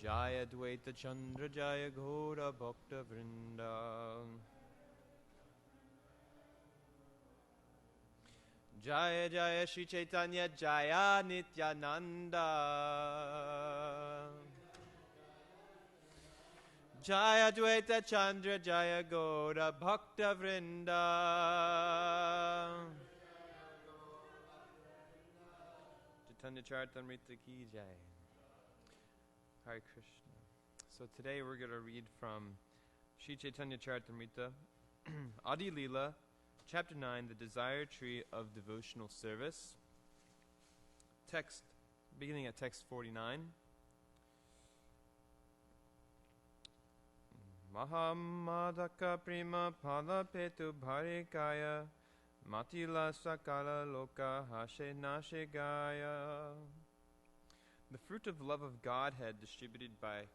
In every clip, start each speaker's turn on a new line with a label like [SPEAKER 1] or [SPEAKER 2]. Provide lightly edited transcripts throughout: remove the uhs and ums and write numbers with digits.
[SPEAKER 1] Jaya Dvaita Chandra Jaya Ghora Bhakta Vrinda. Jaya Jaya Shri Chaitanya Jaya Nityananda. Jaya Dvaita Chandra Jaya Ghora Bhakta Vrinda. Chaitanya Charitamrita Ki Jai. Hare Krishna. So today we're going to read from Shri Chaitanya Charitamrita, Adi Leela, Chapter 9, The Desire Tree of Devotional Service. Text, beginning at text 49. Mahamadaka prima pala petu bharikaya matila sakala loka hashe nashe gaya. The fruit of love of Godhead distributed by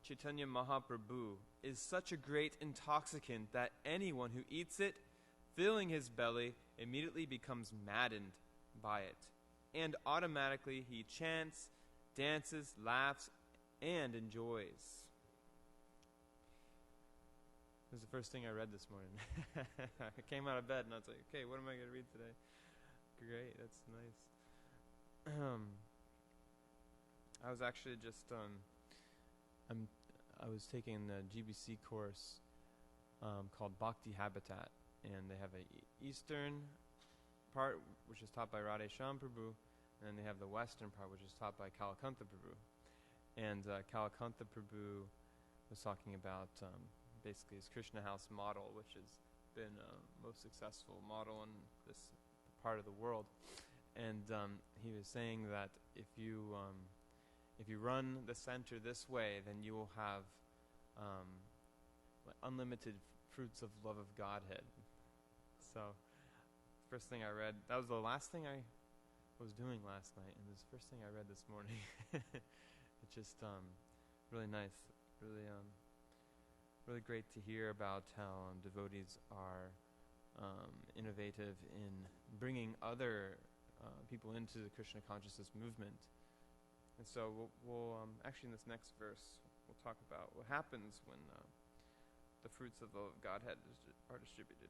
[SPEAKER 1] Chaitanya Mahaprabhu is such a great intoxicant that anyone who eats it, filling his belly, immediately becomes maddened by it. And automatically he chants, dances, laughs, and enjoys. This is the first thing I read this morning. I came out of bed and I was like, okay, what am I going to read today? Great, that's nice. I was actually just, I was taking a GBC course called Bhakti Habitat, and they have a eastern part which is taught by Radhe Shyam Prabhu, and then they have the western part which is taught by Kalakanta Prabhu. And Kalakanta Prabhu was talking about basically his Krishna House model, which has been most successful model in this part of the world. And he was saying that if you run the center this way, then you will have unlimited fruits of love of Godhead. So, first thing I read, that was the last thing I was doing last night, and this first thing I read this morning. It's just really nice, really great to hear about how devotees are innovative in bringing other people into the Krishna consciousness movement. And so we'll actually in this next verse, we'll talk about what happens when the fruits of the Godhead are distributed.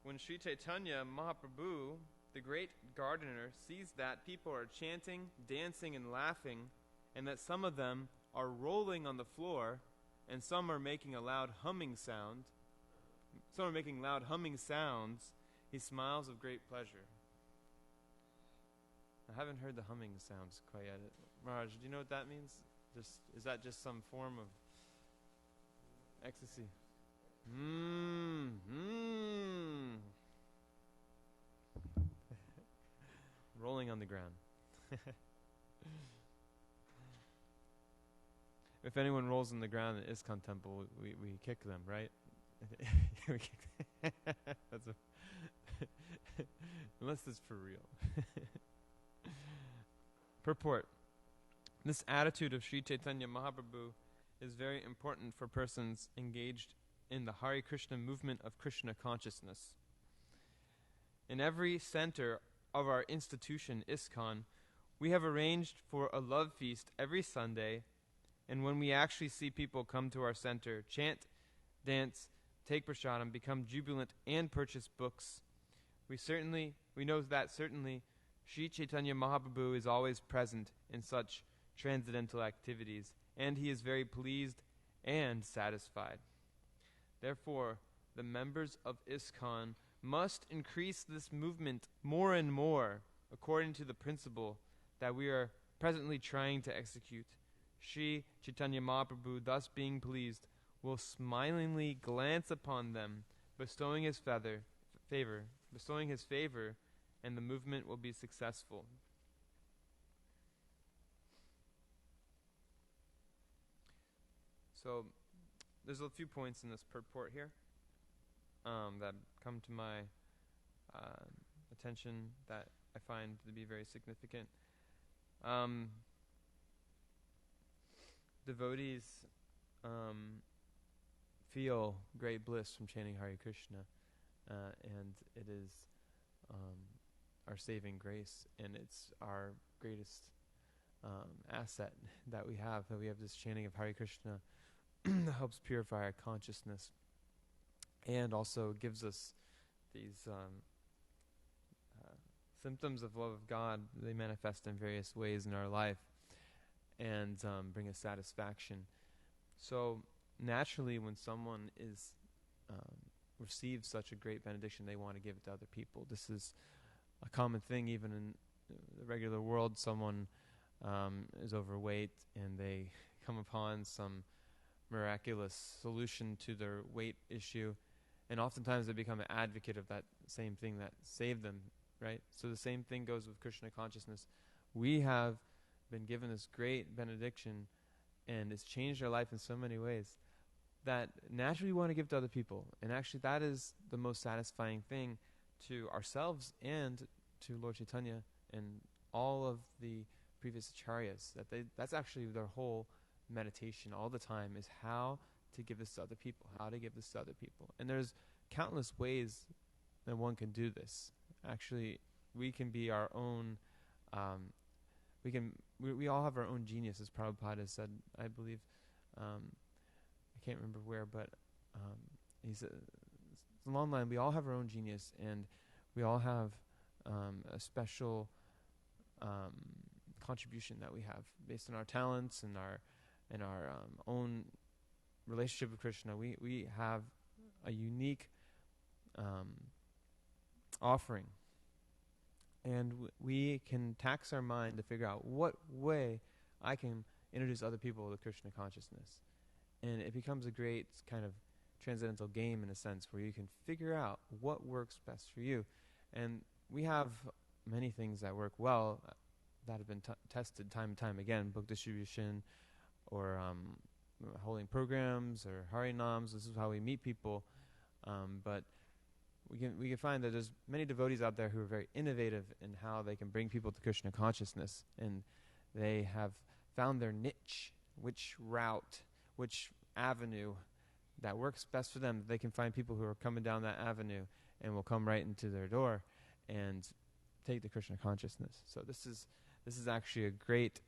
[SPEAKER 1] When Sri Chaitanya Mahaprabhu, the great gardener, sees that people are chanting, dancing, and laughing, and that some of them are rolling on the floor, and some are making a loud humming sound, he smiles with great pleasure. I haven't heard the humming sounds quite yet. Maharaj, do you know what that means? Is that just some form of ecstasy? Rolling on the ground. If anyone rolls on the ground in ISKCON temple, we kick them, right? We kick That's unless it's for real. Purport. This attitude of Sri Chaitanya Mahaprabhu is very important for persons engaged in the Hare Krishna movement of Krishna consciousness. In every center of our institution, ISKCON, we have arranged for a love feast every Sunday, and when we actually see people come to our center, chant, dance, take prasadam, become jubilant, and purchase books, we know that certainly Sri Chaitanya Mahaprabhu is always present in such transcendental activities, and he is very pleased and satisfied. Therefore, the members of ISKCON must increase this movement more and more according to the principle that we are presently trying to execute. Sri Chaitanya Mahaprabhu, thus being pleased, will smilingly glance upon them, bestowing his favor, and the movement will be successful. So, there's a few points in this purport here that come to my attention that I find to be very significant. Devotees feel great bliss from chanting Hare Krishna, and it is our saving grace, and it's our greatest asset that we have this chanting of Hare Krishna that helps purify our consciousness and also gives us these symptoms of love of God. They manifest in various ways in our life and bring us satisfaction. So naturally, when someone receives such a great benediction, they want to give it to other people. This is a common thing even in the regular world. Someone is overweight and they come upon some miraculous solution to their weight issue, and oftentimes they become an advocate of that same thing that saved them, right? So the same thing goes with Krishna consciousness. We have been given this great benediction, and it's changed our life in so many ways that naturally we want to give to other people. And actually that is the most satisfying thing to ourselves and to Lord Chaitanya and all of the previous acharyas. That's actually their whole meditation all the time, is how to give this to other people, how to give this to other people. And there's countless ways that one can do this. Actually, we can be our own, we all have our own genius, as Prabhupada said, I believe. I can't remember where, but it's a long line. We all have our own genius, and we all have a special contribution that we have based on our talents and our own relationship with Krishna. We have a unique offering, and we can tax our mind to figure out what way I can introduce other people to Krishna consciousness. And it becomes a great kind of transcendental game in a sense, where you can figure out what works best for you. And we have many things that work well that have been tested time and time again: book distribution, or holding programs, or harinams. This is how we meet people. But we can find that there's many devotees out there who are very innovative in how they can bring people to Krishna consciousness, and they have found their niche, which route, which avenue that works best for them. They can find people who are coming down that avenue and will come right into their door and take the Krishna consciousness. So this is actually a great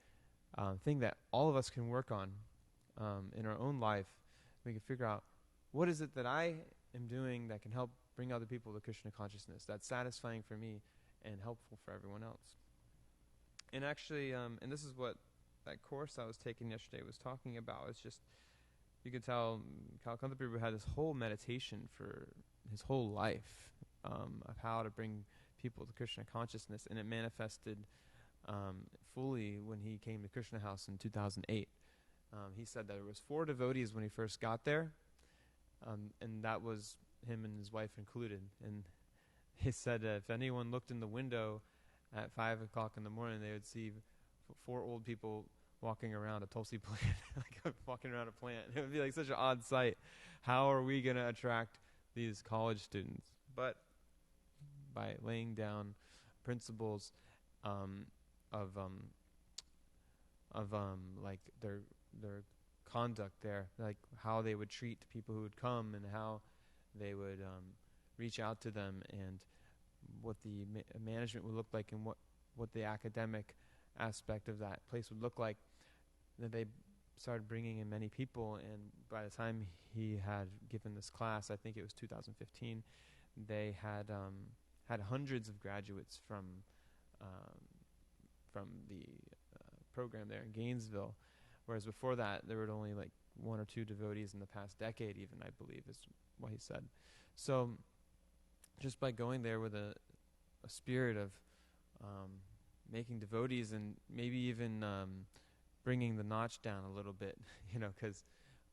[SPEAKER 1] thing that all of us can work on in our own life. We can figure out, what is it that I am doing that can help bring other people to Krishna consciousness, that's satisfying for me and helpful for everyone else. And actually, and this is what that course I was taking yesterday was talking about. It's just, you could tell Kalkanta Prabhu had this whole meditation for his whole life of how to bring people to Krishna consciousness, and it manifested fully when he came to Krishna House in 2008. He said that there was 4 devotees when he first got there, and that was him and his wife included. And he said if anyone looked in the window at 5 o'clock in the morning, they would see 4 old people walking around a tulsi plant, like walking around a plant. It would be like such an odd sight. How are we going to attract these college students? But by laying down principles of like their conduct there, like how they would treat people who would come, and how they would reach out to them, and what the management would look like, and what the academic aspect of that place would look like. Then they started bringing in many people, and by the time he had given this class, I think it was 2015, they had hundreds of graduates from the program there in Gainesville, whereas before that there were only like 1 or 2 devotees in the past decade, even, I believe, is what he said. So just by going there with a spirit of making devotees, and maybe even bringing the notch down a little bit, because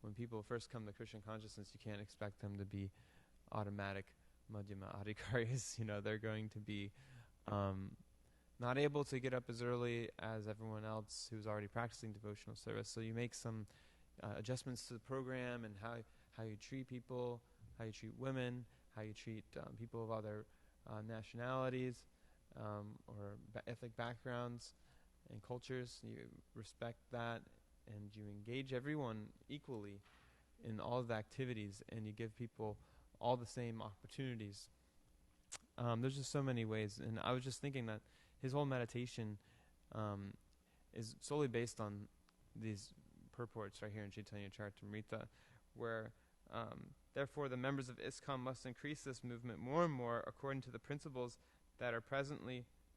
[SPEAKER 1] when people first come to Krishna consciousness, you can't expect them to be automatic Madhyama Adhikaris. They're going to be not able to get up as early as everyone else who's already practicing devotional service. So you make some adjustments to the program, and how you treat people, how you treat women, how you treat people of other nationalities or ethnic backgrounds and cultures. You respect that, and you engage everyone equally in all of the activities, and you give people all the same opportunities. There's just so many ways, and I was just thinking that his whole meditation is solely based on these purports right here in Chaitanya Charitamrita, where therefore the members of ISKCON must increase this movement more and more according to the principles that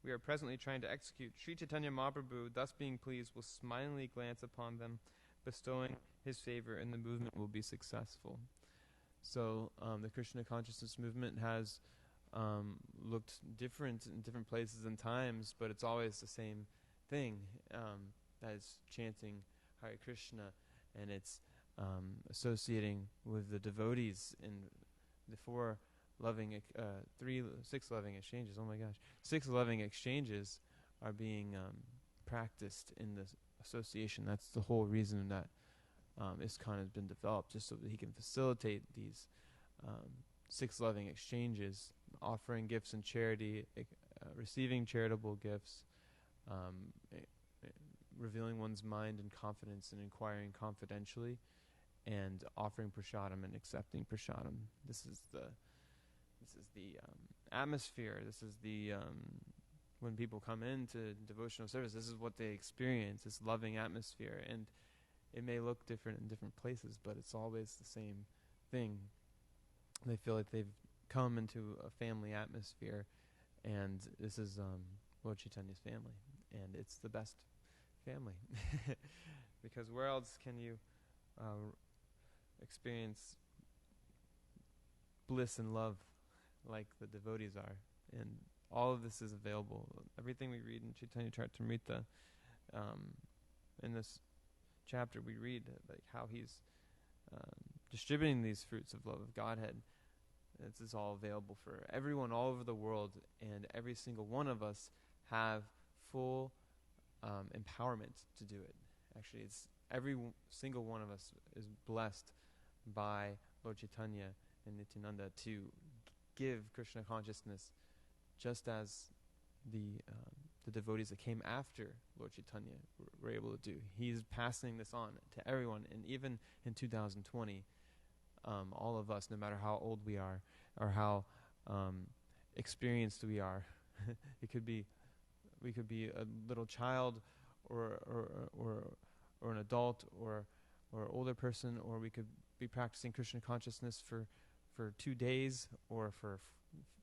[SPEAKER 1] we are presently trying to execute. Sri Chaitanya Mahaprabhu, thus being pleased, will smilingly glance upon them, bestowing his favor, and the movement will be successful. So the Krishna consciousness movement has looked different in different places and times, but it's always the same thing. That is chanting Hare Krishna, and it's associating with the devotees in the six loving exchanges. Oh my gosh, 6 loving exchanges are being practiced in this association. That's the whole reason that ISKCON has been developed, just so that he can facilitate these 6 loving exchanges, offering gifts in charity, receiving charitable gifts, revealing one's mind and confidence and inquiring confidentially, and offering prasadam and accepting prasadam. This is the atmosphere. This is the when people come into devotional service, this is what they experience, this loving atmosphere. And it may look different in different places, but it's always the same thing. They feel like they've come into a family atmosphere, and this is Lord Chaitanya's family, and it's the best family. Because where else can you experience bliss and love like the devotees are? And all of this is available. Everything we read in Chaitanya Charitamrita, in this chapter we read like how he's distributing these fruits of love of Godhead. This is all available for everyone all over the world, and every single one of us have full empowerment to do it. Actually, it's every single one of us is blessed by Lord Chaitanya and Nityananda to give Krishna consciousness, just as the devotees that came after Lord Chaitanya were able to do. He's passing this on to everyone, and even in 2020, all of us, no matter how old we are or how experienced we are, we could be a little child, or an adult, or older person, or we could be practicing Krishna consciousness for 2 days, or for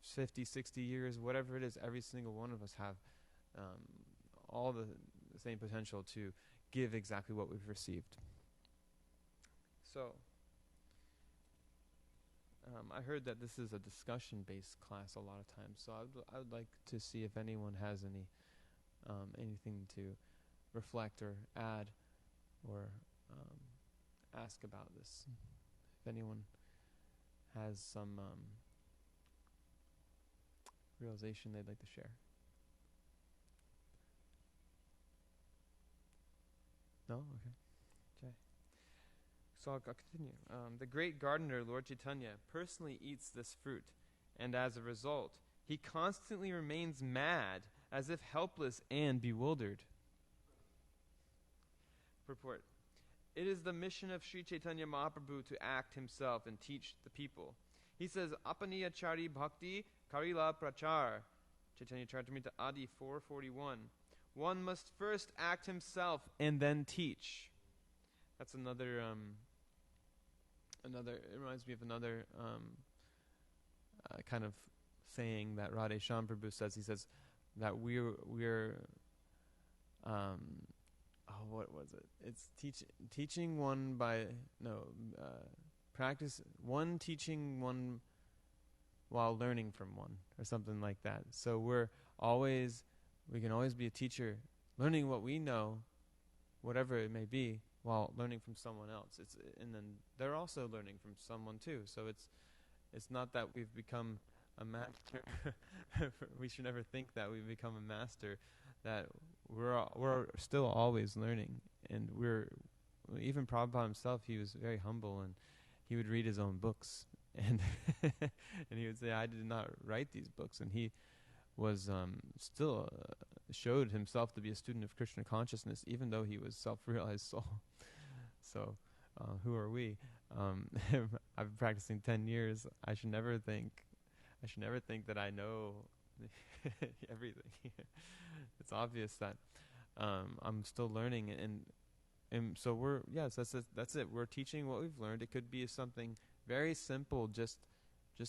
[SPEAKER 1] 50, 60 years, whatever it is. Every single one of us have all the same potential to give exactly what we've received. So, I heard that this is a discussion-based class a lot of times, so I would like to see if anyone has anything to reflect or add or ask about this. If anyone has some realization they'd like to share. No? Okay. So I'll continue. The great gardener, Lord Chaitanya, personally eats this fruit, and as a result, he constantly remains mad, as if helpless and bewildered. Purport. It is the mission of Sri Chaitanya Mahaprabhu to act himself and teach the people. He says, Apaniya Chari Bhakti Karila Prachar, Chaitanya Charitamrita Adi 441. One must first act himself and then teach. That's another, it reminds me of another kind of saying that Radhe Shyam Prabhu says. He says that we're what was it? It's teaching one by, practice one, teaching one while learning from one, or something like that. So we can always be a teacher, learning what we know, whatever it may be, while learning from someone else. And then they're also learning from someone too. So it's not that we've become a master. We should never think that we've become a master. That we're still always learning, and even Prabhupada himself, he was very humble, and he would read his own books, and and he would say, I did not write these books, and he was still showed himself to be a student of Krishna consciousness, even though he was self-realized soul. So who are we? I've been practicing 10 years. I should never think that I know everything. It's obvious that I'm still learning, and so that's it. We're teaching what we've learned. It could be something very simple, just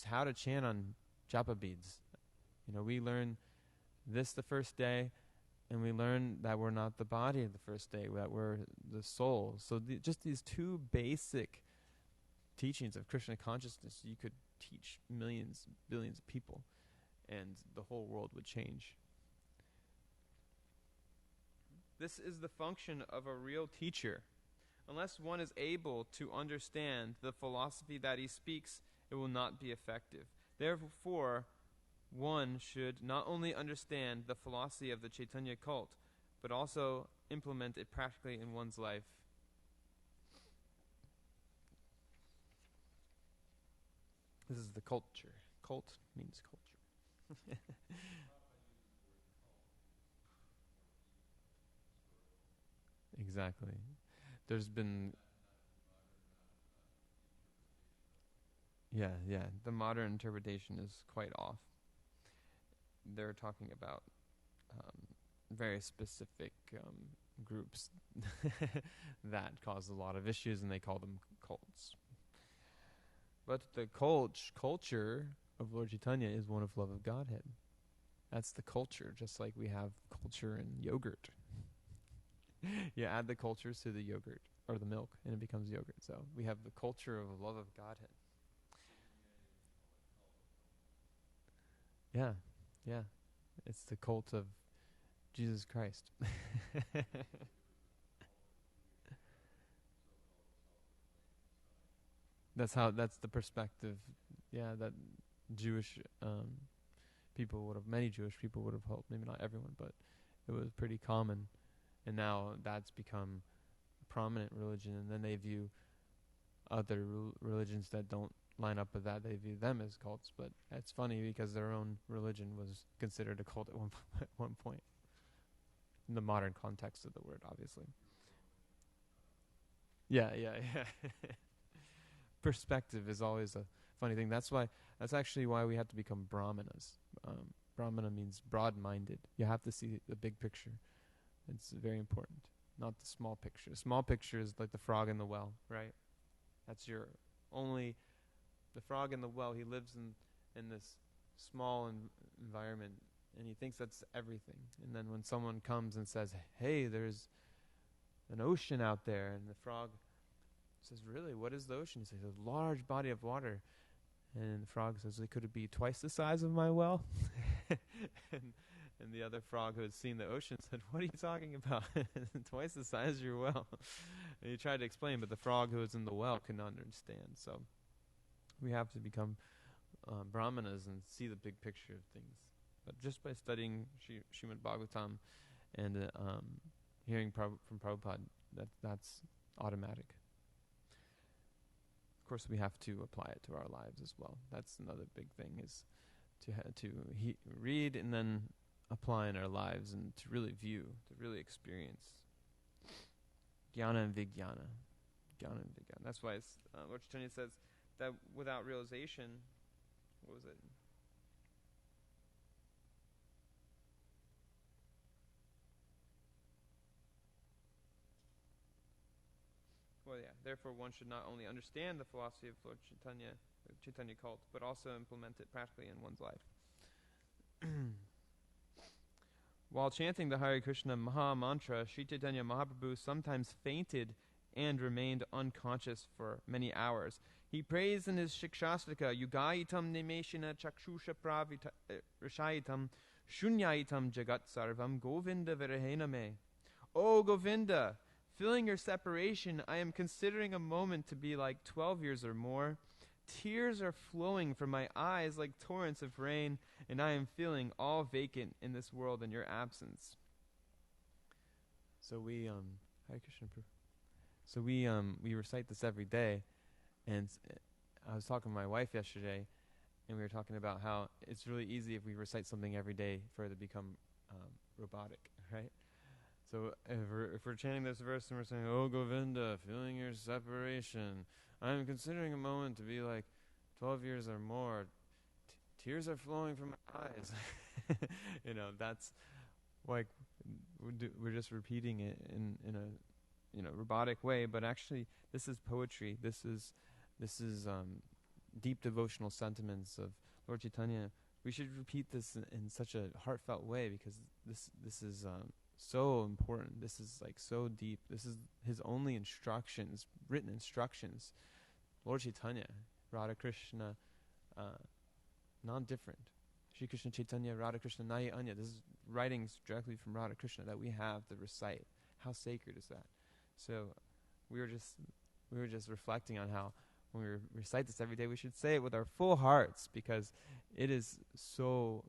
[SPEAKER 1] how to chant on japa beads. We learn this the first day, and we learn that we're not the body the first day, that we're the soul. So just these two basic teachings of Krishna consciousness, you could teach millions, billions of people, and the whole world would change. This is the function of a real teacher. Unless one is able to understand the philosophy that he speaks, it will not be effective. Therefore, one should not only understand the philosophy of the Chaitanya cult, but also implement it practically in one's life. This is the culture. Cult means culture. Exactly. There's been yeah. The modern interpretation is quite off. They're talking about very specific groups that cause a lot of issues, and they call them cults. But the culture of Lord Chaitanya is one of love of Godhead. That's the culture, just like we have culture in yogurt. You add the cultures to the yogurt or the milk, and it becomes yogurt. So we have the culture of love of Godhead. Yeah. It's the cult of Jesus Christ. That's the perspective, that Jewish many Jewish people would have hoped. Maybe not everyone, but it was pretty common. And now that's become a prominent religion, and then they view other religions that don't line up with that. They view them as cults, but it's funny because their own religion was considered a cult at one point. In the modern context of the word, obviously. Yeah. Perspective is always a funny thing. That's actually why we have to become brahmanas. Brahmana means broad-minded. You have to see the big picture. It's very important, not the small picture. The small picture is like the frog in the well, right? That's your only. The frog in the well, he lives in this small environment, and he thinks that's everything. And then when someone comes and says, "Hey, there's an ocean out there," and the frog says, "Really? What is the ocean?" He says, "A large body of water." And the frog says, "Could it be twice the size of my well?" and the other frog who had seen the ocean said, "What are you talking about? Twice the size of your well." And he tried to explain, but the frog who was in the well couldn't understand. So we have to become brahmanas and see the big picture of things. But just by studying Srimad Bhagavatam and hearing from Prabhupada, that's automatic. Of course, we have to apply it to our lives as well. That's another big thing, is to read and then apply in our lives, and to really view, to really experience. Jnana and Vijnana. Jnana and Vijnana. That's why Lord Chaitanya says that without realization, what was it? Well, yeah. Therefore, one should not only understand the philosophy of Lord Chaitanya, the Chaitanya cult, but also implement it practically in one's life. While chanting the Hare Krishna Maha Mantra, Sri Chaitanya Mahaprabhu sometimes fainted and remained unconscious for many hours. He prays in his Shikshastika, Yugayitam Nimeshina Chakshusha Rashayitam Shunyayitam Jagat Sarvam Govinda Virahena Me. O Govinda, feeling your separation, I am considering a moment to be like 12 years or more. Tears are flowing from my eyes like torrents of rain, and I am feeling all vacant in this world in your absence. So we Hare Krishna. So we recite this every day, and I was talking to my wife yesterday, and we were talking about how it's really easy if we recite something every day for it to become robotic, right? So if we're chanting this verse and we're saying, "Oh Govinda, feeling your separation, I'm considering a moment to be like 12 years or more. Tears are flowing from my eyes." That's like we're just repeating it in a robotic way, but actually this is poetry. This is deep devotional sentiments of Lord Chaitanya. We should repeat this in such a heartfelt way, because this is so important. This is like so deep. This is his only instructions, written instructions. Lord Chaitanya, Radha Krishna, non-different. Shri Krishna Chaitanya, Radha Krishna, Naya Anya. This is writings directly from Radha Krishna that we have to recite. How sacred is that? So we were just reflecting on how when we recite this every day, we should say it with our full hearts, because it is so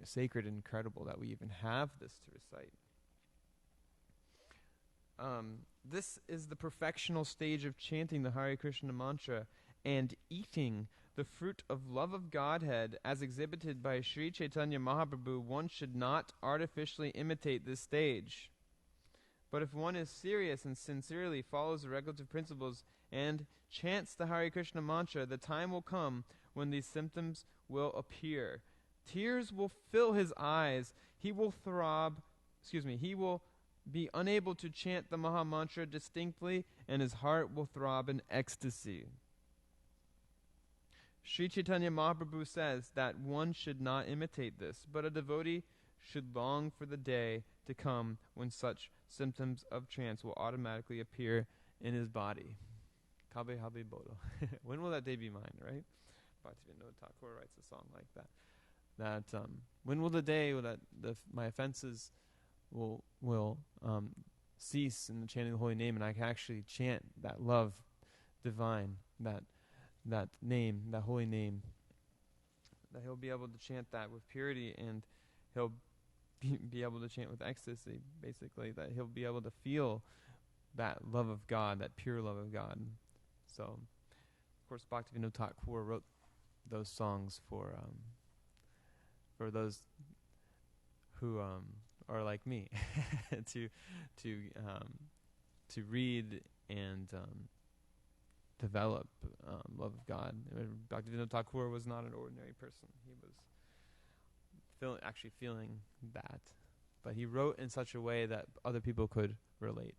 [SPEAKER 1] sacred and incredible that we even have this to recite. This is the perfectional stage of chanting the Hare Krishna mantra and eating the fruit of love of Godhead as exhibited by Sri Chaitanya Mahaprabhu. One should not artificially imitate this stage. But if one is serious and sincerely follows the regulative principles and chants the Hare Krishna mantra, the time will come when these symptoms will appear. Tears will fill his eyes. He will be unable to chant the Maha Mantra distinctly, and his heart will throb in ecstasy. Sri Chaitanya Mahaprabhu says that one should not imitate this, but a devotee should long for the day to come when such symptoms of trance will automatically appear in his body. Kabe habe bolo. When will that day be mine, right? Bhaktivinoda Thakur writes a song like that. When will the day that my offenses will cease in the chanting of the holy name, and I can actually chant that love divine, that name, that holy name, that he'll be able to chant that with purity, and he'll be able to chant with ecstasy, basically, that he'll be able to feel that love of God, that pure love of God. So, of course, Bhaktivinoda Thakur wrote those songs for those who are like me, to read and develop love of God. Bhaktivinoda Thakur was not an ordinary person. He was actually feeling that, but he wrote in such a way that other people could relate.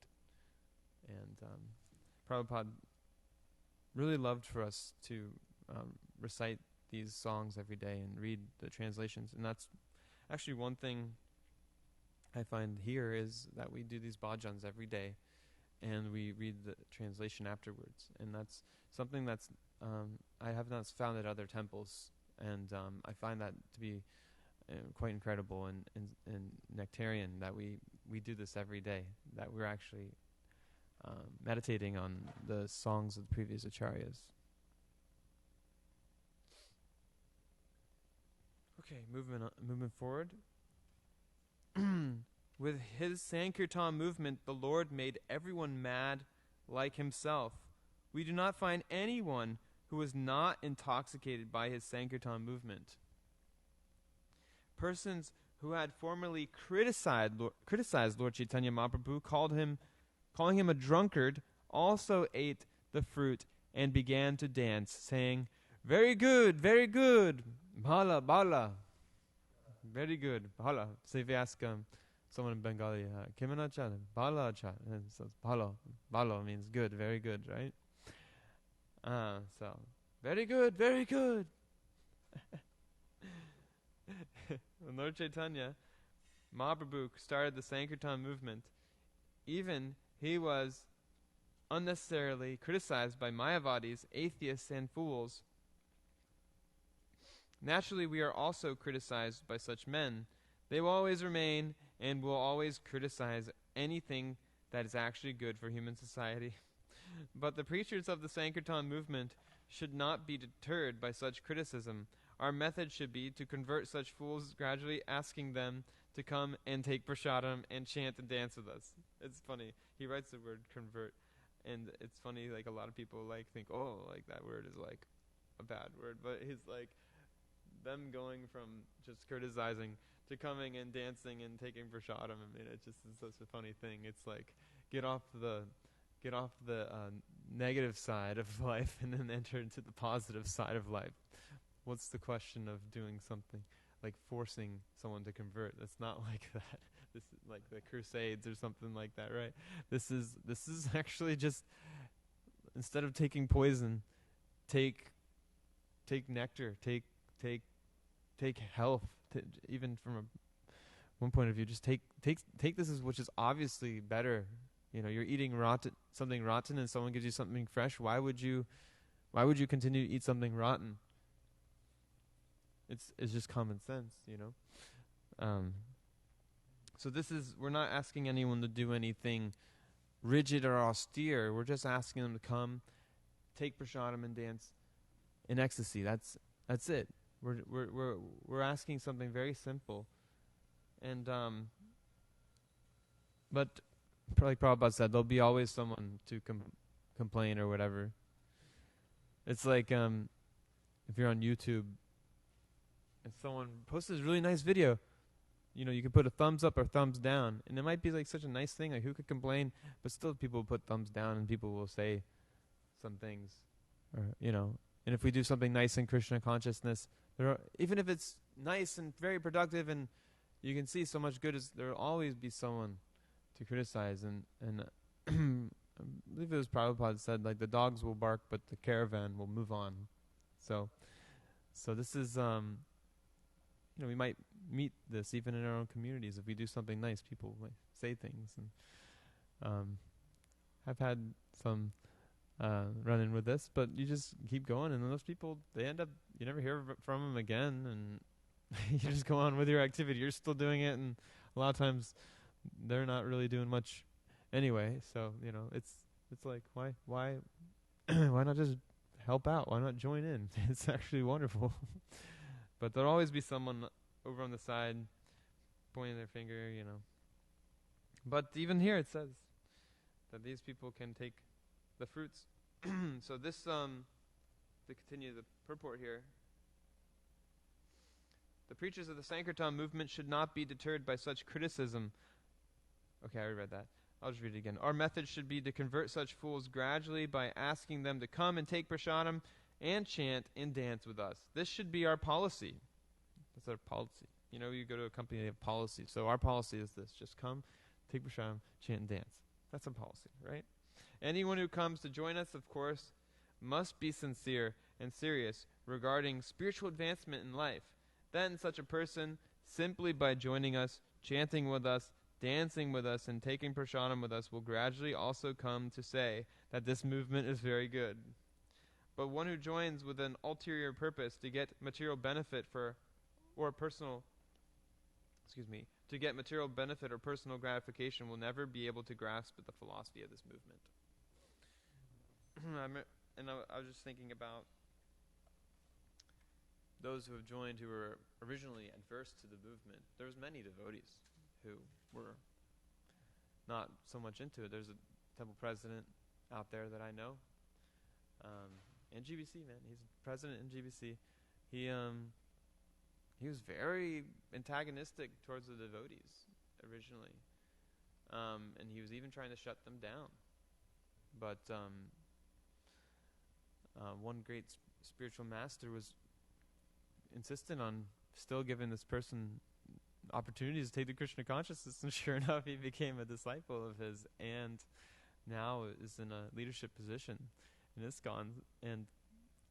[SPEAKER 1] And Prabhupada really loved for us to recite these songs every day and read the translations. And that's actually one thing I find here, is that we do these bhajans every day, and we read the translation afterwards. And that's something that's I have not found at other temples, and I find that to be quite incredible and nectarian, that we do this every day, that we're actually meditating on the songs of the previous acharyas. Okay, moving forward. With his Sankirtan movement, the Lord made everyone mad like himself. We do not find anyone who was not intoxicated by his Sankirtan movement. Persons who had formerly criticized Lord Chaitanya Mahaprabhu, calling him a drunkard, also ate the fruit and began to dance, saying, "Very good, very good, bhala, bhala." Very good, bhala. So if you ask someone in Bengali, "Kimana cha?" "Bhala cha." And so bhala means good, very good, right? So very good, very good. When Lord Chaitanya Mahaprabhu started the Sankirtan movement, even he was unnecessarily criticized by Mayavadis, atheists, and fools. Naturally, we are also criticized by such men. They will always remain and will always criticize anything that is actually good for human society. But the preachers of the Sankirtan movement should not be deterred by such criticism. Our method should be to convert such fools, gradually asking them to come and take prasadam and chant and dance with us. It's funny. He writes the word convert, and it's funny, like a lot of people think, oh, like that word is like a bad word, but he's like, them going from just criticizing to coming and dancing and taking prasadam. I mean, it just is such a funny thing. It's like get off the negative side of life and then enter into the positive side of life. What's the question of doing something like forcing someone to convert. That's not like that. This is like the Crusades or something like that, right? This is actually just, instead of taking poison, take nectar, take health. Even from one point of view, just take this, which is obviously better. You're eating something rotten, and someone gives you something fresh. Why would you continue to eat something rotten? It's just common sense, So we're not asking anyone to do anything rigid or austere. We're just asking them to come, take prasadam, and dance in ecstasy. That's it. We're asking something very simple, and but like Prabhupada said, there'll be always someone to complain or whatever. It's like if you're on YouTube and someone posts this really nice video, you can put a thumbs up or thumbs down, and it might be like such a nice thing. Like, who could complain? But still, people will put thumbs down, and people will say some things, or And if we do something nice in Krishna consciousness, even if it's nice and very productive, and you can see so much good, there will always be someone to criticize. And I believe it was Prabhupada said, like, the dogs will bark, but the caravan will move on. So this is we might meet this even in our own communities. If we do something nice, people might say things. And I've had some run-in with this, but you just keep going, and then those people, they end up, you never hear from them again, and you just go on with your activity. You're still doing it, and a lot of times they're not really doing much anyway. So it's like, why why not just help out? Why not join in? It's actually wonderful. But there'll always be someone over on the side pointing their finger, But even here it says that these people can take the fruits. So this, to continue the purport here, the preachers of the Sankirtan movement should not be deterred by such criticism. Okay, I already read that. I'll just read it again. Our method should be to convert such fools gradually by asking them to come and take prasadam and chant and dance with us. This should be our policy. That's our policy. You go to a company, they have policy. So our policy is this: just come, take prasadam, chant and dance. That's our policy, right? Anyone who comes to join us, of course, must be sincere and serious regarding spiritual advancement in life. Then such a person, simply by joining us, chanting with us, dancing with us, and taking prasadam with us, will gradually also come to say that this movement is very good. But one who joins with an ulterior purpose to get material benefit or personal gratification will never be able to grasp the philosophy of this movement. I was just thinking about those who have joined who were originally adverse to the movement. There was many devotees who were not so much into it. There's a temple president out there that I know, in GBC, man. He's president in GBC. He was very antagonistic towards the devotees originally, and he was even trying to shut them down. But one great spiritual master was insistent on still giving this person opportunities to take the Krishna consciousness, and sure enough, he became a disciple of his, and now is in a leadership position in ISKCON and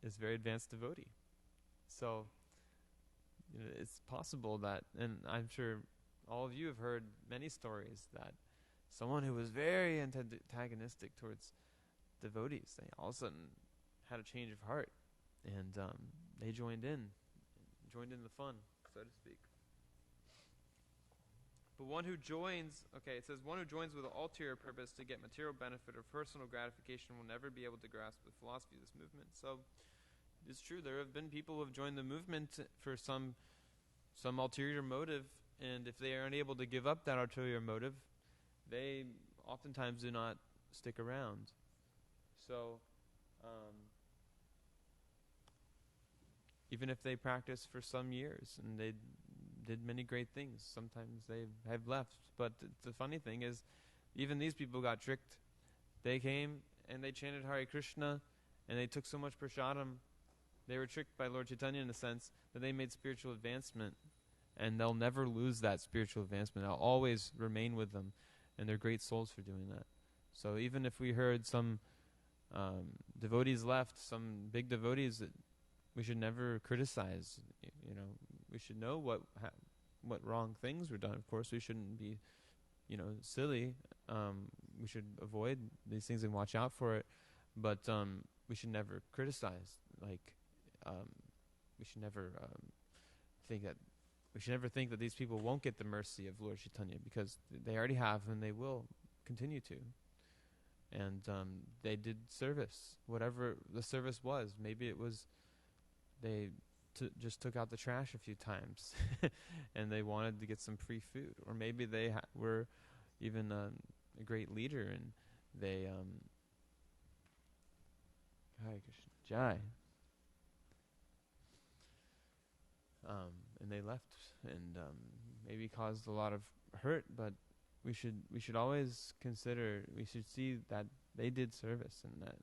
[SPEAKER 1] is a very advanced devotee. So it's possible that, and I'm sure all of you have heard many stories, that someone who was very antagonistic towards devotees, they all of a sudden had a change of heart, and they joined in the fun, so to speak. But one who joins, it says, one who joins with an ulterior purpose to get material benefit or personal gratification will never be able to grasp the philosophy of this movement. So it's true, there have been people who have joined the movement for some ulterior motive, and if they are unable to give up that ulterior motive, they oftentimes do not stick around. So even if they practice for some years and they did many great things, sometimes they have left. But the funny thing is, even these people got tricked. They came and they chanted Hare Krishna, and they took so much prasadam. They were tricked by Lord Chaitanya in a sense that they made spiritual advancement. and they'll never lose that spiritual advancement. I'll always remain with them, and they're great souls for doing that. So even if we heard some devotees left, some big devotees, that we should never criticize. You know, we should know what wrong things were done. Of course, we shouldn't be, silly. We should avoid these things and watch out for it. But we should never criticize. Like, we should never think that. We should never think that these people won't get the mercy of Lord Chaitanya, because they already have, and they will continue to. And they did service, whatever the service was. Maybe it was they just took out the trash a few times, and they wanted to get some free food. Or maybe they were even a great leader, and they Hare Krishna, Jai. And they left, and maybe caused a lot of hurt. But we should always consider. We should see that they did service, and that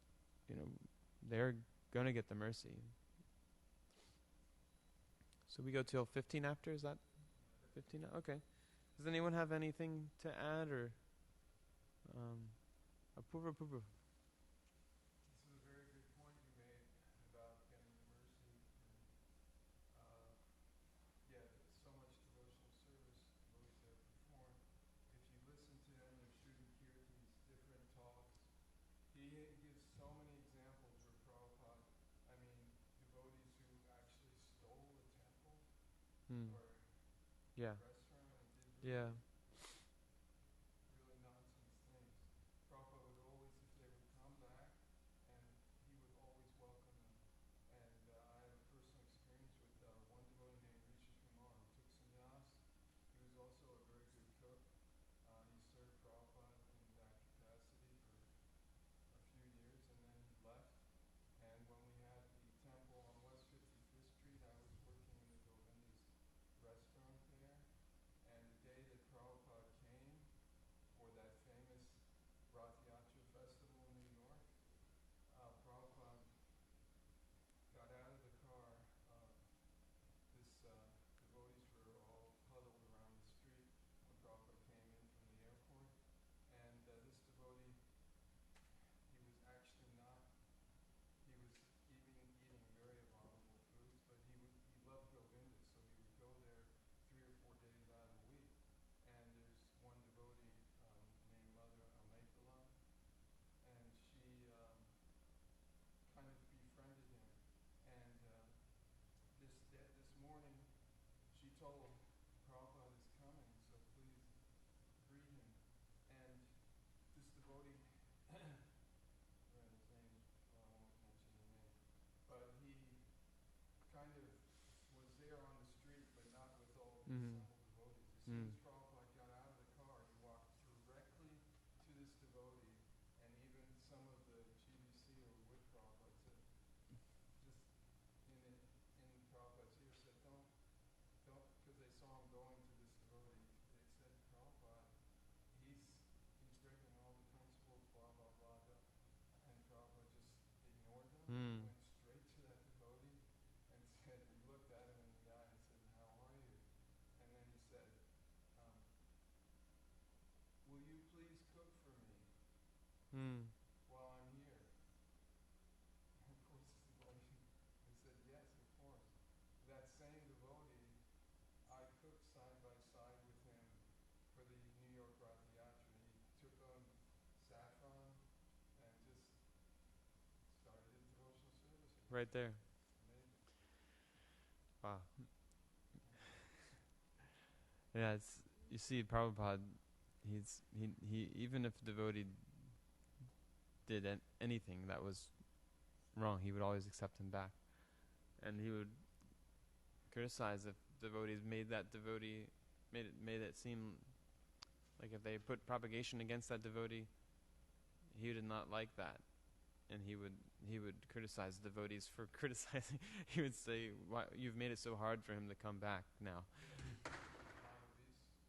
[SPEAKER 1] they're gonna get the mercy. So we go till 15 after. Is that 15? Okay. Does anyone have anything to add, or Apurva? Yeah. Yeah. Mm-hmm. Mm. Mm. Mm. Right there. Wow. Yeah, it's, you see, Prabhupada, he even if the devotee did anything that was wrong, he would always accept him back, and he would criticize if devotees made it seem like if they put propagation against that devotee, he did not like that, and he would criticize devotees for criticizing. He would say, "Why you've made it so hard for him to come back now?"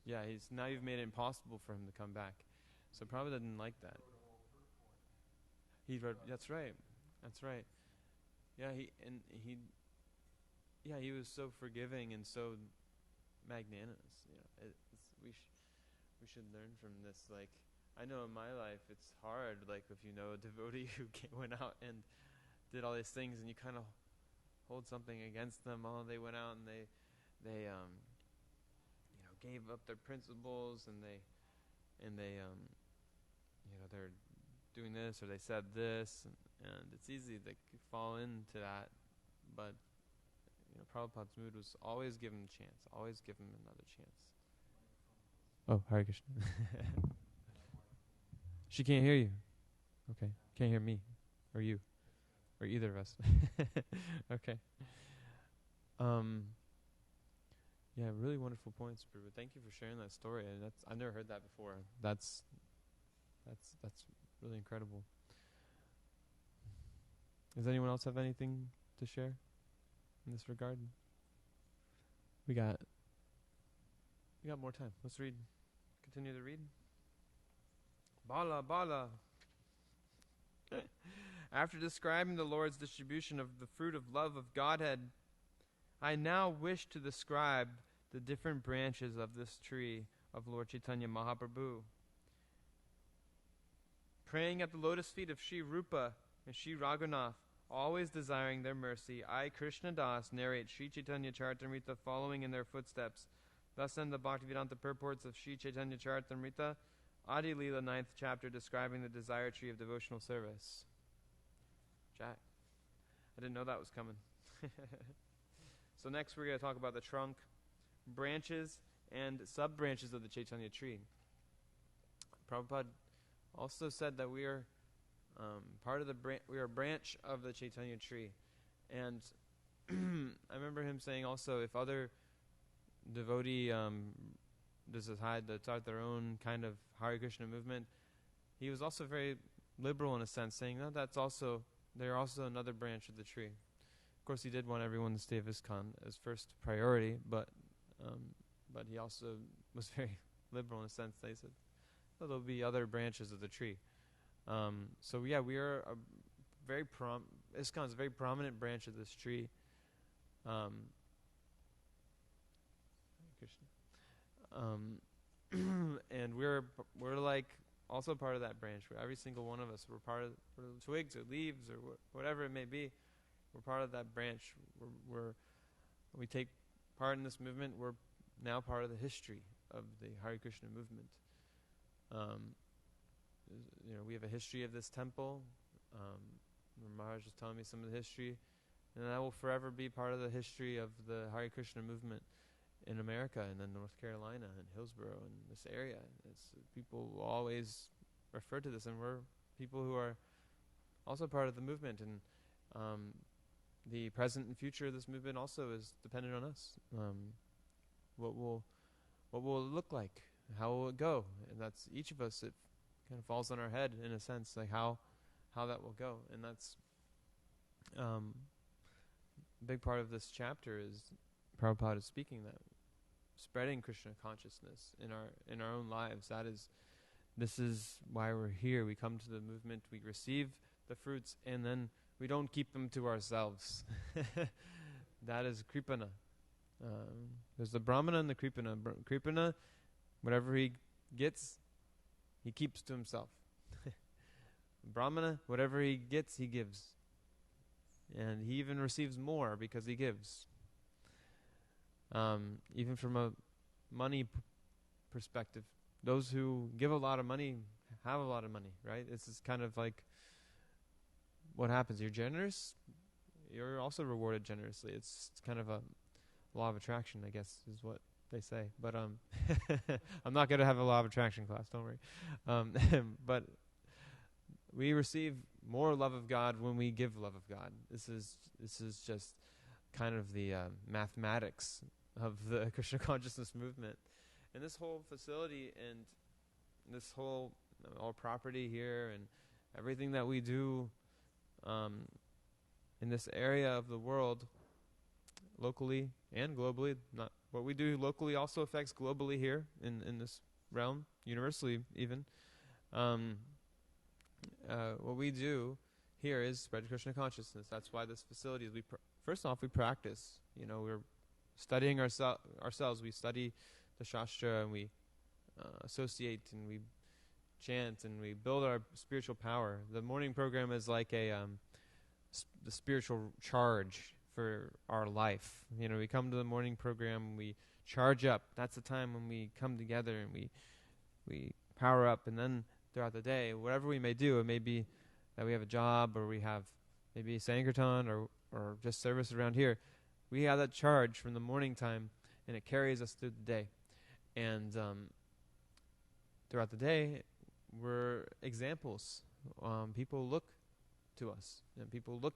[SPEAKER 1] Yeah, now you've made it impossible for him to come back. So Prabhupada didn't like that. He wrote, that's right. That's right. Yeah, he was so forgiving and so magnanimous. We should learn from this. Like, I know in my life it's hard. Like, if you know a devotee who went out and did all these things, and you kind of hold something against them. Oh, they went out and they gave up their principles, and they they're doing this, or they said this, and it's easy to fall into that. But Prabhupada's mood was always give him a chance, always give him another chance. Oh, Hare Krishna. She can't hear you. Okay, can't hear me, or you, or either of us. Okay. Yeah, really wonderful points, Prabhu. Thank you for sharing that story. And I've never heard that before. That's really incredible. Does anyone else have anything to share in this regard? We got more time. Let's read. Continue to read. Bala. After describing the Lord's distribution of the fruit of love of Godhead, I now wish to describe the different branches of this tree of Lord Chaitanya Mahaprabhu. Praying at the lotus feet of Sri Rupa and Sri Raghunath, always desiring their mercy, I, Krishna Das, narrate Sri Chaitanya Charitamrita following in their footsteps. Thus end the Bhaktivedanta purports of Sri Chaitanya Charitamrita, Adi Leela 9th chapter, describing the desire tree of devotional service. Jack, I didn't know that was coming. So next we're going to talk about the trunk, branches, and sub-branches of the Chaitanya tree. Prabhupada also said that we are part of the we are a branch of the Chaitanya tree. And I remember him saying also, if other devotee decide to start their own kind of Hare Krishna movement, he was also very liberal in a sense, saying no, they're also another branch of the tree. Of course, he did want everyone to stay of ISKCON as first priority, but he also was very liberal in a sense. They said there'll be other branches of the tree. So yeah, we are a very ISKCON is a very prominent branch of this tree. And we're like also part of that branch. Every single one of us, we're part of the twigs or leaves or whatever it may be. We're part of that branch. We take part in this movement. We're now part of the history of the Hare Krishna movement. We have a history of this temple. Maharaj was telling me some of the history, and that will forever be part of the history of the Hare Krishna movement in America and then North Carolina and Hillsborough and this area. People will always refer to this, and we're people who are also part of the movement, and the present and future of this movement also is dependent on us. What will it look like? How will it go? And that's each of us. It kind of falls on our head in a sense, like how that will go. And that's a big part of this chapter is Prabhupada is speaking that spreading Krishna consciousness in our own lives. This is why we're here. We come to the movement, we receive the fruits, and then we don't keep them to ourselves. That is Kripana. There's the Brahmana and the Kripana. Kripana, whatever he gets, he keeps to himself. Brahmana, whatever he gets, he gives. And he even receives more because he gives. Even from a money perspective, those who give a lot of money have a lot of money, right? This is kind of like what happens. You're generous, you're also rewarded generously. It's kind of a law of attraction, I guess, is what they say. But I'm not going to have a law of attraction class, don't worry. But we receive more love of God when we give love of God. This is just kind of the mathematics of the Krishna consciousness movement. And this whole facility and this whole all property here and everything that we do in this area of the world, locally and globally, not what we do locally also affects globally here in this realm, universally even. What we do here is spread Krishna consciousness. That's why this facility is. First off, we practice. We're studying ourselves. We study the Shastra and we associate and we chant and we build our spiritual power. The morning program is like the spiritual charge for our life. We come to the morning program, we charge up. That's the time when we come together and we power up. And then throughout the day, whatever we may do, it may be that we have a job or we have maybe Sankirtan or just service around here. We have that charge from the morning time, and it carries us through the day. And throughout the day, we're examples. People look to us, and people look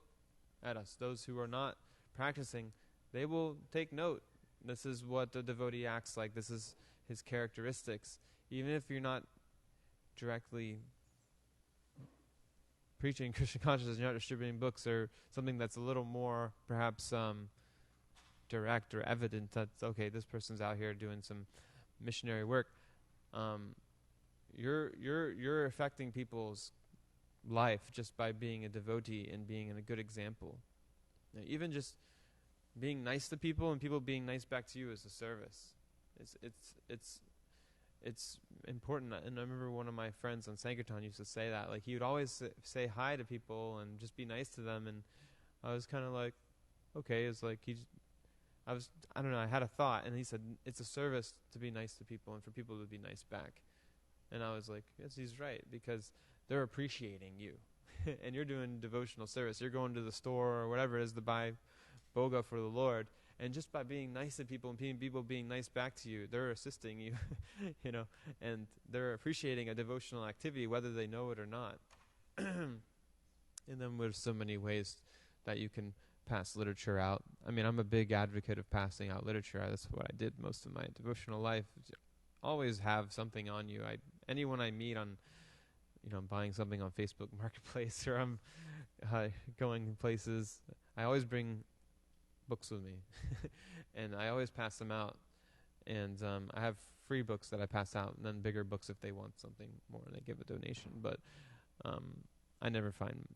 [SPEAKER 1] at us. Those who are not practicing, they will take note. This is what the devotee acts like. This is his characteristics. Even if you're not directly preaching Krishna consciousness, you're not distributing books or something that's a little more perhaps direct or evident, that's okay, this person's out here doing some missionary work. You're affecting people's life just by being a devotee and being a good example. Now, even just being nice to people and people being nice back to you is a service. It's important. And I remember one of my friends on Sankirtan used to say that. Like, he would always say hi to people and just be nice to them. And I was kind of like, okay. It's like I don't know, I had a thought. And he said, it's a service to be nice to people and for people to be nice back. And I was like, yes, he's right. Because they're appreciating you. And you're doing devotional service. You're going to the store or whatever it is to buy boga for the Lord. And just by being nice to people and people being nice back to you, they're assisting you, and they're appreciating a devotional activity, whether they know it or not. And then there's so many ways that you can pass literature out. I mean, I'm a big advocate of passing out literature. That's what I did most of my devotional life. Always have something on you. Anyone I meet on, I'm buying something on Facebook Marketplace or I'm going places, I always bring books with me. And I always pass them out. And I have free books that I pass out, and then bigger books if they want something more, and they give a donation. But I never find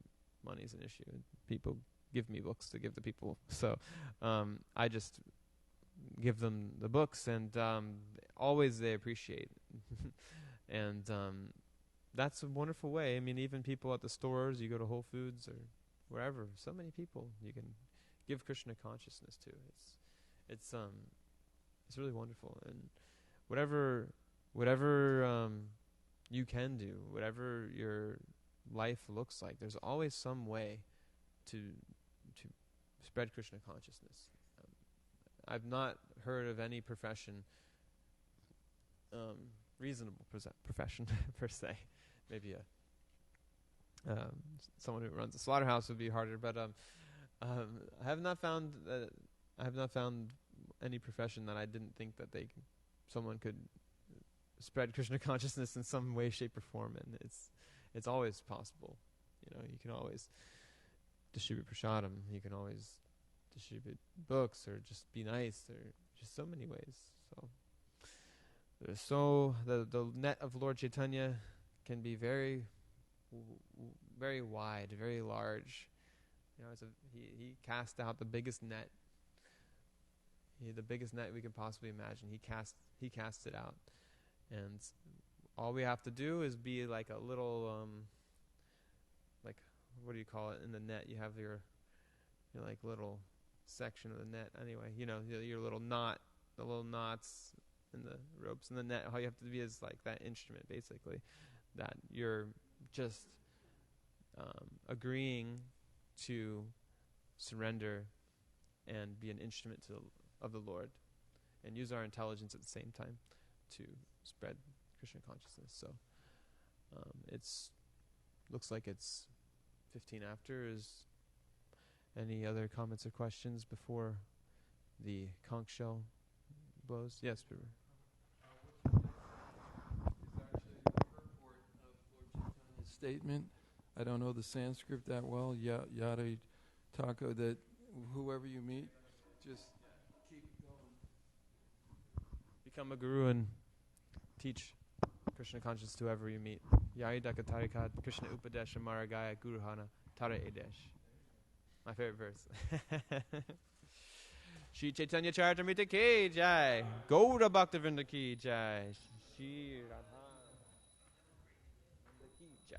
[SPEAKER 1] money's an issue. People give me books to give to people. So I just give them the books, and always they appreciate. And that's a wonderful way. I mean, even people at the stores, you go to Whole Foods or wherever, so many people you can give Krishna consciousness to. It's really wonderful. And whatever you can do, whatever your life looks like, there's always some way to spread Krishna consciousness. I've not heard of any profession, reasonable profession per se. Maybe someone who runs a slaughterhouse would be harder, but I have not found any profession that I didn't think that someone could spread Krishna consciousness in some way, shape, or form, and it's always possible. You can always distribute prasadam. You can always distribute books, or just be nice, or just so many ways. So the net of Lord Chaitanya can be very, very wide, very large. He cast out the biggest net. The biggest net we could possibly imagine. He cast it out, and all we have to do is be like a little, like, what do you call it in the net? You have your like little section of the net. Anyway, your little knot, the little knots in the ropes in the net. All you have to be is like that instrument, basically, that you're just agreeing to surrender and be an instrument of the Lord, and use our intelligence at the same time to spread Krishna consciousness. So looks like it's 15 after. Is any other comments or questions before the conch shell blows? Yes, Peter.
[SPEAKER 2] Is actually the purport of Lord Chaitanya's statement. I don't know the Sanskrit that well. Yada Taka, that whoever you meet, just keep going.
[SPEAKER 1] Become a guru and teach Krishna consciousness to whoever you meet. Yai Daka Tarikat Krishna Upadesha Maragaya Guruhana Tara Edesh. My favorite verse. Shri Chaitanya Charitamrita ki jai. Gaura Bhaktivinoda ki jai. Shri Radha ki jai.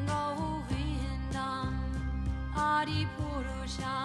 [SPEAKER 3] Govindam Adi Purusha